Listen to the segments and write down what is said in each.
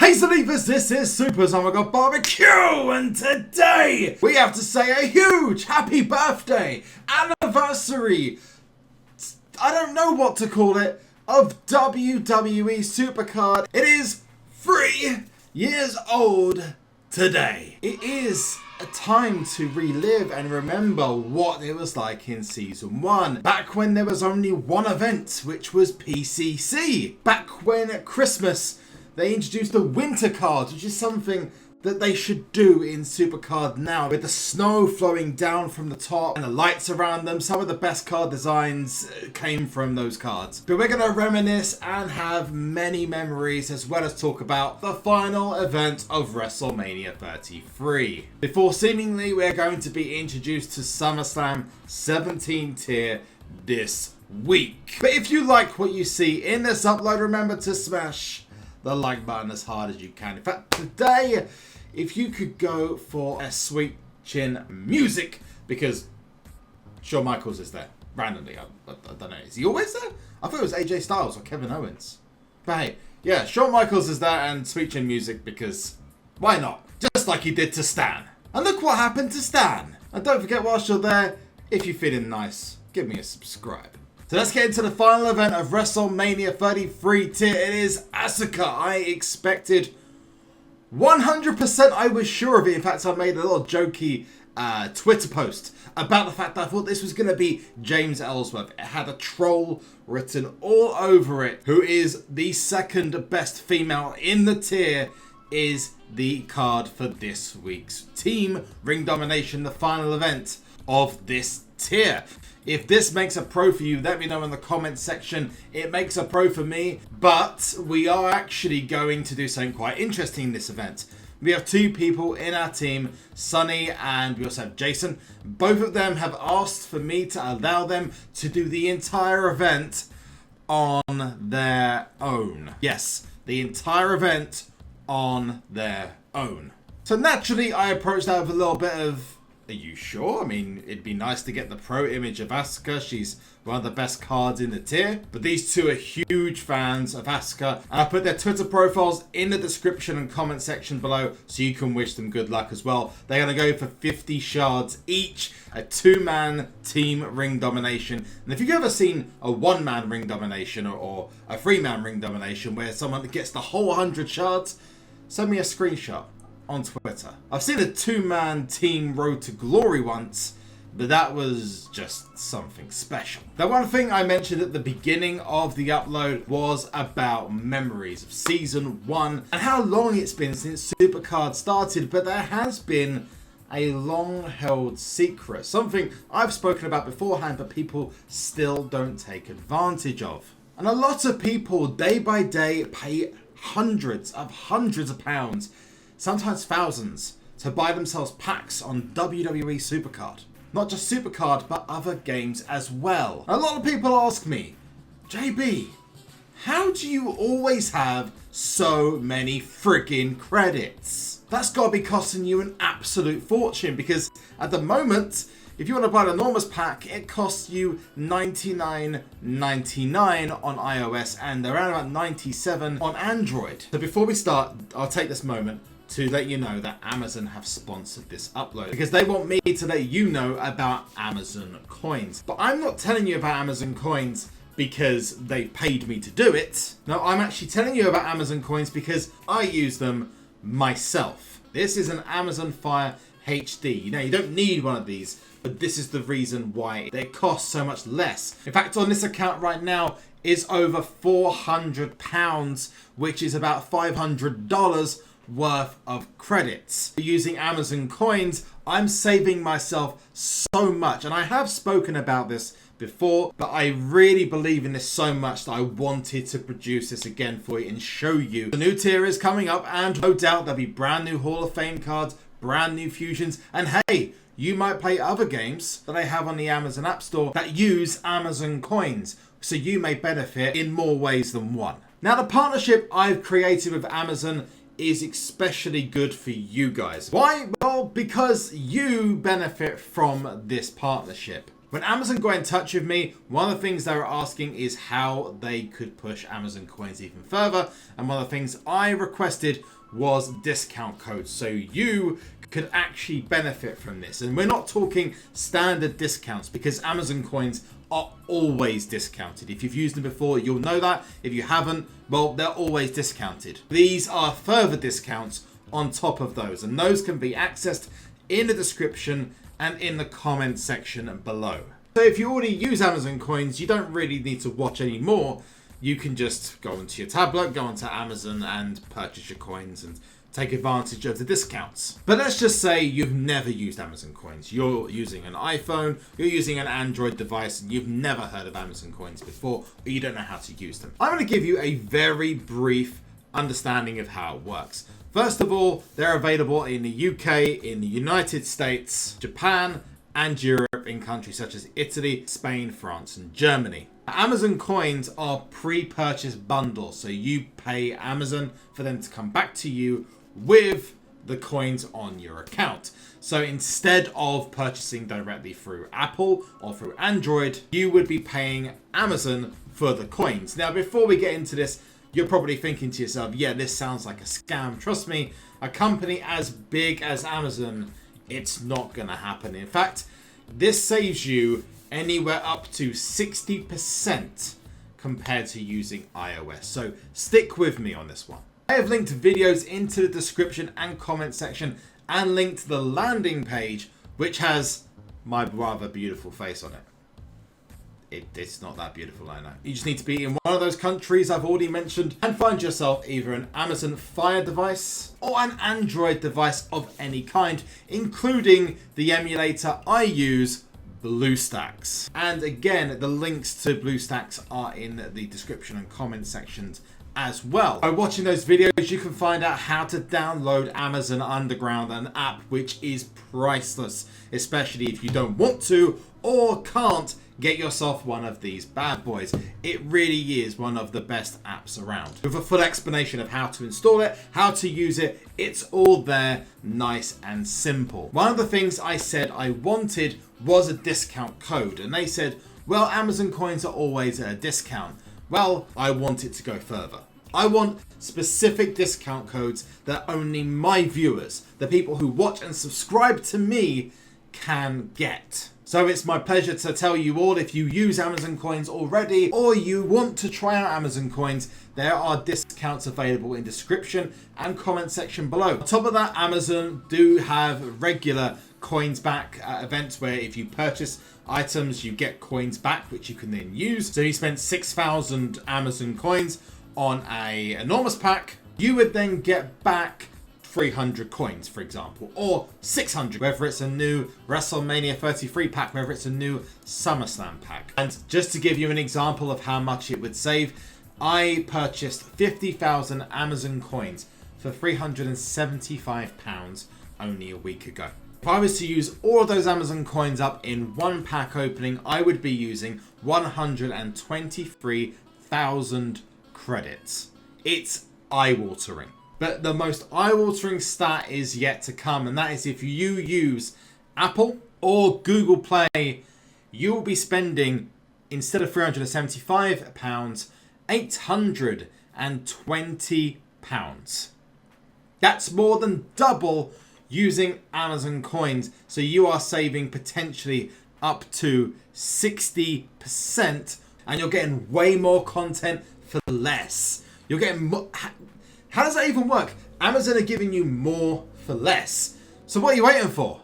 Hey Believers, this is SUPERZOMGBBQ, and today we have to say a huge happy birthday, anniversary, I don't know what to call it, of WWE Supercard. It is 3 years old today. It is a time to relive and remember what it was like in Season 1. Back when there was only one event, which was PCC. Back when at Christmas, they introduced the winter cards, which is something that they should do in Supercard now. With the snow flowing down from the top and the lights around them, some of the best card designs came from those cards. But we're going to reminisce and have many memories, as well as talk about the final event of WrestleMania 33. Before seemingly we're going to be introduced to SummerSlam 17 tier this week. But if you like what you see in this upload, remember to smash the like button as hard as you can. In fact, today, if you could go for a sweet chin music, because Shawn Michaels is there randomly. I don't know. Is he always there? I thought it was AJ Styles or Kevin Owens. But hey, yeah, Shawn Michaels is there and sweet chin music because why not? Just like he did to Stan. And look what happened to Stan. And don't forget, whilst you're there, if you're feeling nice, give me a subscribe. So let's get into the final event of WrestleMania 33 tier. It is Asuka. I expected 100%, I was sure of it. In fact, I made a little jokey Twitter post about the fact that I thought this was going to be James Ellsworth. It had a troll written all over it. Who is the second best female in the tier is the card for this week's Team Ring Domination, the final event of this tier. If this makes a pro for you, let me know in the comments section. It makes a pro for me, but we are actually going to do something quite interesting in this event. We have 2 people in our team, Sunny and we also have Jason. Both of them have asked for me to allow them to do the entire event on their own. Yes, the entire event on their own. So naturally, I approached that with a little bit of, are you sure? I mean, it'd be nice to get the pro image of Asuka. She's one of the best cards in the tier. But these 2 are huge fans of Asuka. And I put their Twitter profiles in the description and comment section below so you can wish them good luck as well. They're going to go for 50 shards each. A 2-man team ring domination. And if you've ever seen a 1-man ring domination or a 3-man ring domination where someone gets the whole 100 shards, send me a screenshot on Twitter. I've seen a 2-man team Road to Glory once, but that was just something special. Now, one thing I mentioned at the beginning of the upload was about memories of Season 1 and how long it's been since Supercard started, but there has been a long-held secret, something I've spoken about beforehand, but people still don't take advantage of. And a lot of people, day by day, pay hundreds of pounds, sometimes thousands, to buy themselves packs on WWE Supercard. Not just Supercard, but other games as well. A lot of people ask me, JB, how do you always have so many friggin' credits? That's gotta be costing you an absolute fortune, because at the moment, if you want to buy an enormous pack, it costs you $99.99 on iOS and around about $97 on Android. So before we start, I'll take this moment to let you know that Amazon have sponsored this upload because they want me to let you know about Amazon coins. But I'm not telling you about Amazon coins because they paid me to do it. No, I'm actually telling you about Amazon coins because I use them myself. This is an Amazon Fire HD. Now, you don't need one of these, but this is the reason why they cost so much less. In fact, on this account right now is over £400, which is about $500 worth of credits. Using Amazon coins, I'm saving myself so much, and I have spoken about this before, but I really believe in this so much that I wanted to produce this again for you and show you. The new tier is coming up, and no doubt there'll be brand new Hall of Fame cards, brand new fusions, and hey, you might play other games that I have on the Amazon App Store that use Amazon coins, so you may benefit in more ways than one. Now, the partnership I've created with Amazon is especially good for you guys. Why? Well, because you benefit from this partnership. When Amazon got in touch with me, one of the things they were asking is how they could push Amazon coins even further. And one of the things I requested was discount codes, so you could actually benefit from this. And we're not talking standard discounts, because Amazon coins are always discounted. If you've used them before, you'll know that. If you haven't, well, they're always discounted. These are further discounts on top of those, and those can be accessed in the description and in the comment section below. So if you already use Amazon coins, you don't really need to watch any more. You can just go onto your tablet, go onto Amazon and purchase your coins and take advantage of the discounts. But let's just say you've never used Amazon coins. You're using an iPhone, you're using an Android device, and you've never heard of Amazon coins before, or you don't know how to use them. I'm going to give you a very brief understanding of how it works. First of all, they're available in the UK, in the United States, Japan, and Europe, in countries such as Italy, Spain, France, and Germany. Amazon coins are pre-purchased bundles, so you pay Amazon for them to come back to you with the coins on your account. So instead of purchasing directly through Apple or through Android, you would be paying Amazon for the coins. Now, before we get into this, you're probably thinking to yourself, yeah, this sounds like a scam. Trust me, a company as big as Amazon, it's not going to happen. In fact, this saves you anywhere up to 60% compared to using iOS. So stick with me on this one. I have linked videos into the description and comment section, and linked the landing page, which has my rather beautiful face on it. It's not that beautiful, I know. You just need to be in one of those countries I've already mentioned and find yourself either an Amazon Fire device or an Android device of any kind, including the emulator I use, BlueStacks. And again, the links to BlueStacks are in the description and comment sections as well. By watching those videos, you can find out how to download Amazon Underground, an app which is priceless, especially if you don't want to or can't get yourself one of these bad boys. It really is one of the best apps around. With a full explanation of how to install it, how to use it, it's all there, nice and simple. One of the things I said I wanted was a discount code, and they said, well, Amazon coins are always at a discount. Well, I want it to go further. I want specific discount codes that only my viewers, the people who watch and subscribe to me, can get. So it's my pleasure to tell you all, if you use Amazon coins already or you want to try out Amazon coins, there are discounts available in description and comment section below. On top of that, Amazon do have regular coins back events where if you purchase items, you get coins back, which you can then use. So you spent 6,000 Amazon coins on a enormous pack, you would then get back 300 coins, for example, or 600, whether it's a new WrestleMania 33 pack, whether it's a new SummerSlam pack. And just to give you an example of how much it would save, I purchased 50,000 Amazon coins for £375 only a week ago. If I was to use all of those Amazon coins up in one pack opening, I would be using 123,000 credits. It's eye-watering. But the most eye-watering stat is yet to come, and that is if you use Apple or Google Play, you will be spending, instead of £375, £820. That's more than double using Amazon coins, so you are saving potentially up to 60%, and you're getting way more content for less. You're getting more. How does that even work? Amazon are giving you more for less. So what are you waiting for?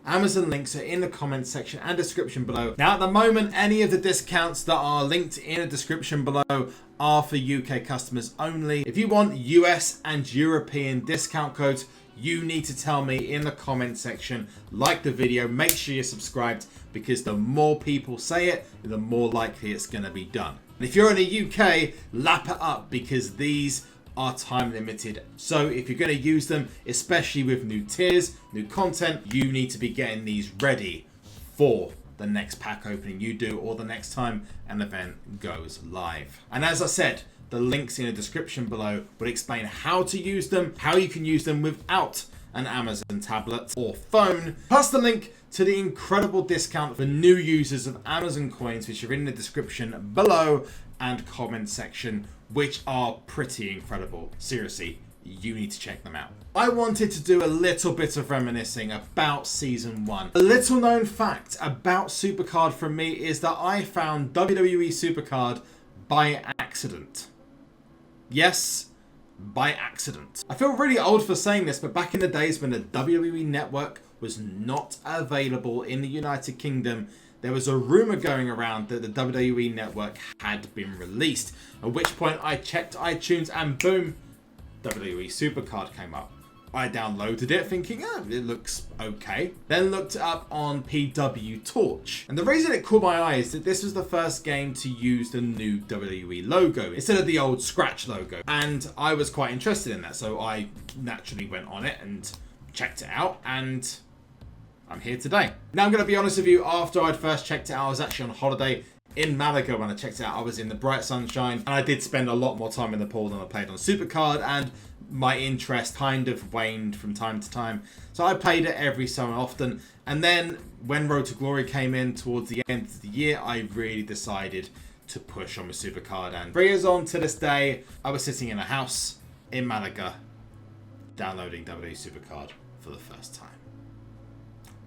Amazon links are in the comments section and description below. Now, at the moment, any of the discounts that are linked in the description below are for UK customers only. If you want US and European discount codes, you need to tell me in the comment section. Like the video, make sure you're subscribed, because the more people say it, the more likely it's going to be done. And if you're in the UK, lap it up, because these are time limited. So if you're going to use them, especially with new tiers, new content, you need to be getting these ready for the next pack opening you do, or the next time an event goes live. And as I said, the links in the description below will explain how to use them, how you can use them without an Amazon tablet or phone, plus the link to the incredible discount for new users of Amazon coins, which are in the description below and comment section, which are pretty incredible. Seriously, you need to check them out. I wanted to do a little bit of reminiscing about Season 1. A little known fact about Supercard from me is that I found WWE Supercard by accident. Yes, by accident. I feel really old for saying this, but back in the days when the WWE Network was not available in the United Kingdom, there was a rumour going around that the WWE Network had been released. At which point I checked iTunes and boom, WWE Supercard came up. I downloaded it thinking, it looks okay. Then looked it up on PW Torch. And the reason it caught my eye is that this was the first game to use the new WWE logo instead of the old Scratch logo. And I was quite interested in that, so I naturally went on it and checked it out, and I'm here today. Now I'm going to be honest with you, after I'd first checked it out, I was actually on holiday in Malaga when I checked it out. I was in the bright sunshine, and I did spend a lot more time in the pool than I played on Supercard, and my interest kind of waned from time to time. So I played it every so often, and then when Road to Glory came in towards the end of the year, I really decided to push on my Supercard, and 3 years on to this day, I was sitting in a house in Malaga downloading WWE Supercard for the first time.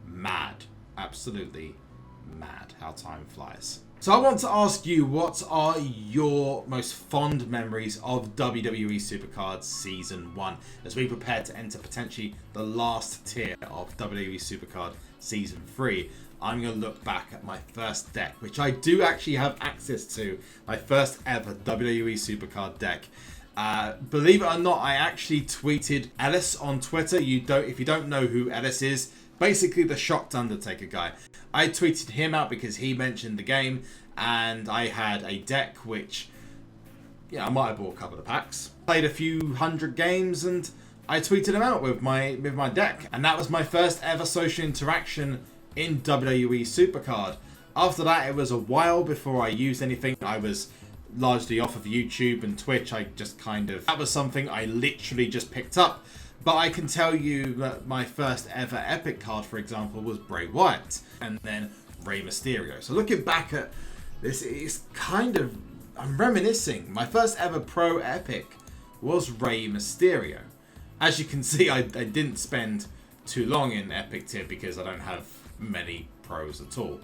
Mad. Absolutely mad how time flies. So I want to ask you, what are your most fond memories of WWE Supercard Season 1 as we prepare to enter potentially the last tier of WWE Supercard Season 3? I'm going to look back at my first deck, which I do actually have access to, my first ever WWE Supercard deck. Believe it or not, I actually tweeted Ellis on Twitter. If you don't know who Ellis is, basically the Shocked Undertaker guy. I tweeted him out because he mentioned the game, and I had a deck which, I might have bought a couple of packs, played a few hundred games, and I tweeted him out with my deck. And that was my first ever social interaction in WWE Supercard. After that, it was a while before I used anything. I was largely off of YouTube and Twitch. That was something I literally just picked up. But I can tell you that my first ever Epic card, for example, was Bray Wyatt, and then Rey Mysterio. So looking back at this, it's I'm reminiscing. My first ever Pro Epic was Rey Mysterio. As you can see, I didn't spend too long in Epic tier because I don't have many pros at all,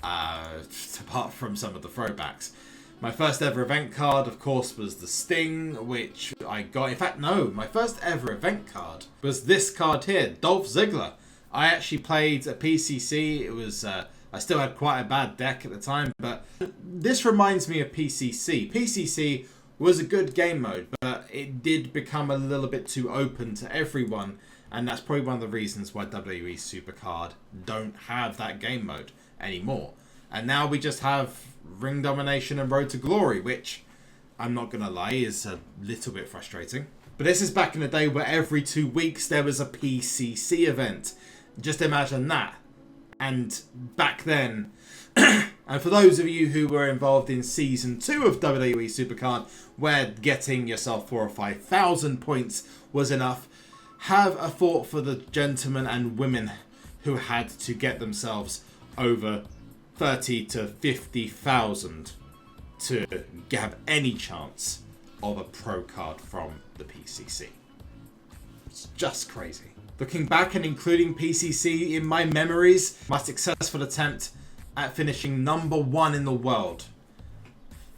apart from some of the throwbacks. My first ever event card, of course, was the Sting, which I got. In fact, no, my first ever event card was this card here, Dolph Ziggler. I actually played a PCC. It was, I still had quite a bad deck at the time, but this reminds me of PCC. PCC was a good game mode, but it did become a little bit too open to everyone, and that's probably one of the reasons why WWE Supercard don't have that game mode anymore. And now we just have Ring Domination and Road to Glory, which, I'm not going to lie, is a little bit frustrating. But this is back in the day where every 2 weeks there was a PCC event. Just imagine that. And back then, and for those of you who were involved in Season 2 of WWE Supercard, where getting yourself 4,000 or 5,000 points was enough, have a thought for the gentlemen and women who had to get themselves over 30 to 50,000 to have any chance of a pro card from the PCC. It's just crazy. Looking back and including PCC in my memories, my successful attempt at finishing #1 in the world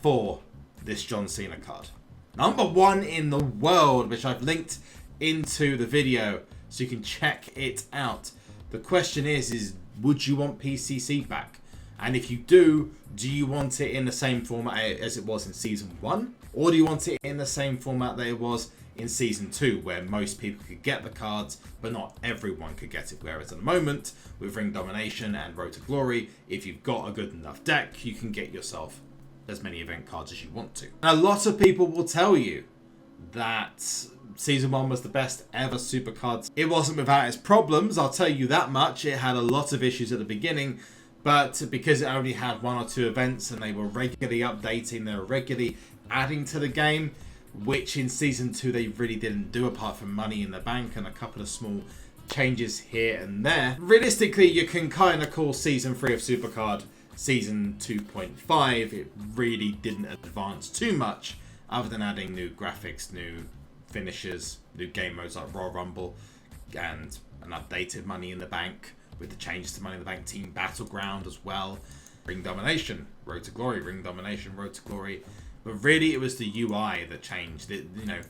for this John Cena card. #1 in the world, which I've linked into the video so you can check it out. The question is would you want PCC back? And if you do you want it in the same format as it was in Season 1? Or do you want it in the same format that it was in Season 2, where most people could get the cards, but not everyone could get it? Whereas at the moment, with Ring Domination and Road to Glory, if you've got a good enough deck, you can get yourself as many event cards as you want to. And a lot of people will tell you that Season 1 was the best ever Supercard. It wasn't without its problems, I'll tell you that much. It had a lot of issues at the beginning, but because it only had 1 or 2 events and they were regularly updating, they were regularly adding to the game, which in Season 2 they really didn't do apart from Money in the Bank and a couple of small changes here and there. Realistically, you can kind of call Season 3 of Supercard Season 2.5. It really didn't advance too much other than adding new graphics, new finishers, new game modes like Royal Rumble, and an updated Money in the Bank with the changes to Money in the Bank Team Battleground as well. Ring Domination, Road to Glory, Ring Domination, Road to Glory. But really, it was the UI that changed. It, you know,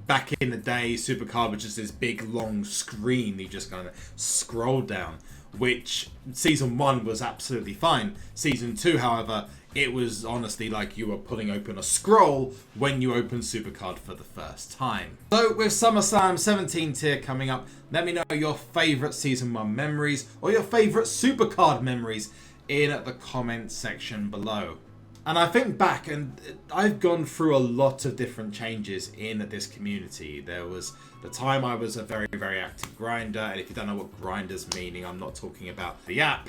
back in the day, Supercard was just this big long screen that you just kind of scroll down, which Season 1 was absolutely fine. Season 2, however, it was honestly like you were pulling open a scroll when you opened Supercard for the first time. So with SummerSlam 17 tier coming up, let me know your favourite Season 1 memories or your favourite Supercard memories in the comment section below. And I think back, and I've gone through a lot of different changes in this community. There was the time I was a very, very active grinder, and if you don't know what grinders meaning, I'm not talking about the app.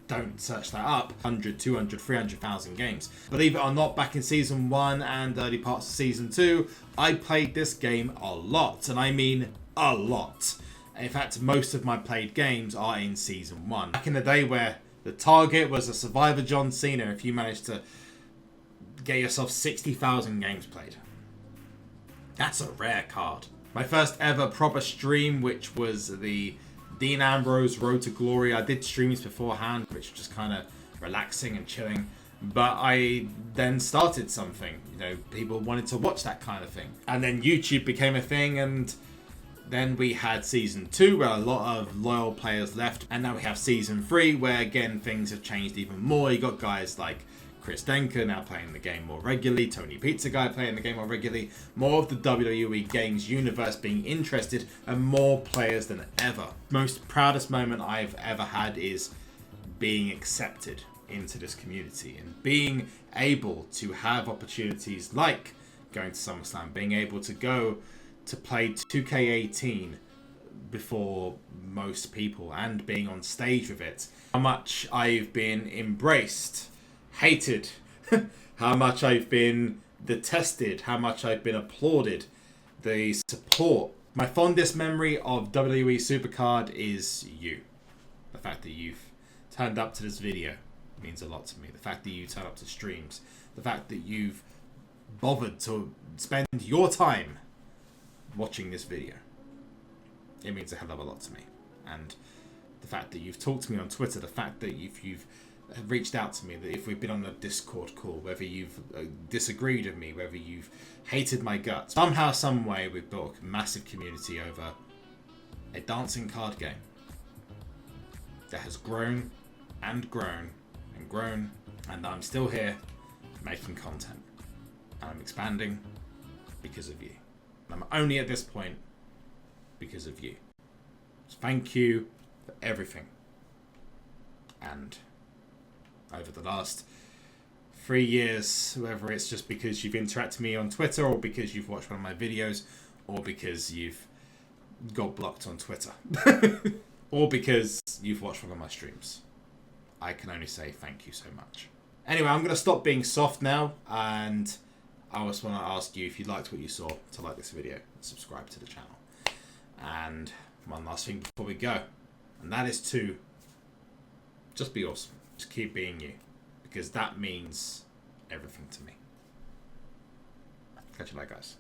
Don't search that up. 100, 200, 300,000 games. Believe it or not, back in Season 1 and early parts of Season 2, I played this game a lot, and I mean a lot. In fact, most of my played games are in Season 1. Back in the day where the target was a Survivor John Cena, if you managed to get yourself 60,000 games played. That's a rare card. My first ever proper stream, which was the Dean Ambrose Road to Glory. I did streams beforehand, which was just kind of relaxing and chilling. But I then started something. You know, people wanted to watch that kind of thing. And then YouTube became a thing, and then we had Season 2, where a lot of loyal players left. And now we have Season 3, where again, things have changed even more. You got guys like Chris Denker now playing the game more regularly, Tony Pizza Guy playing the game more regularly, more of the WWE Games universe being interested, and more players than ever. Most proudest moment I've ever had is being accepted into this community and being able to have opportunities like going to SummerSlam, being able to go to play 2K18 before most people and being on stage with it. How much I've been embraced, hated, how much I've been detested, how much I've been applauded, the support. My fondest memory of WWE Supercard is you. The fact that you've turned up to this video means a lot to me. The fact that you turn up to streams, the fact that you've bothered to spend your time watching this video, it means a hell of a lot to me. And the fact that you've talked to me on Twitter, the fact that you've reached out to me, that if we've been on a Discord call, whether you've disagreed with me, whether you've hated my guts, somehow, some way, we've built a massive community over a dancing card game that has grown and grown and grown, and I'm still here making content, and I'm expanding because of you. And I'm only at this point because of you. So thank you for everything. And over the last 3 years, whether it's just because you've interacted with me on Twitter, or because you've watched one of my videos, or because you've got blocked on Twitter, or because you've watched one of my streams, I can only say thank you so much. Anyway, I'm going to stop being soft now, and I just want to ask you, if you liked what you saw, to like this video and subscribe to the channel. And one last thing before we go, and that is to just be awesome. Just keep being you, because that means everything to me. Catch you later, guys.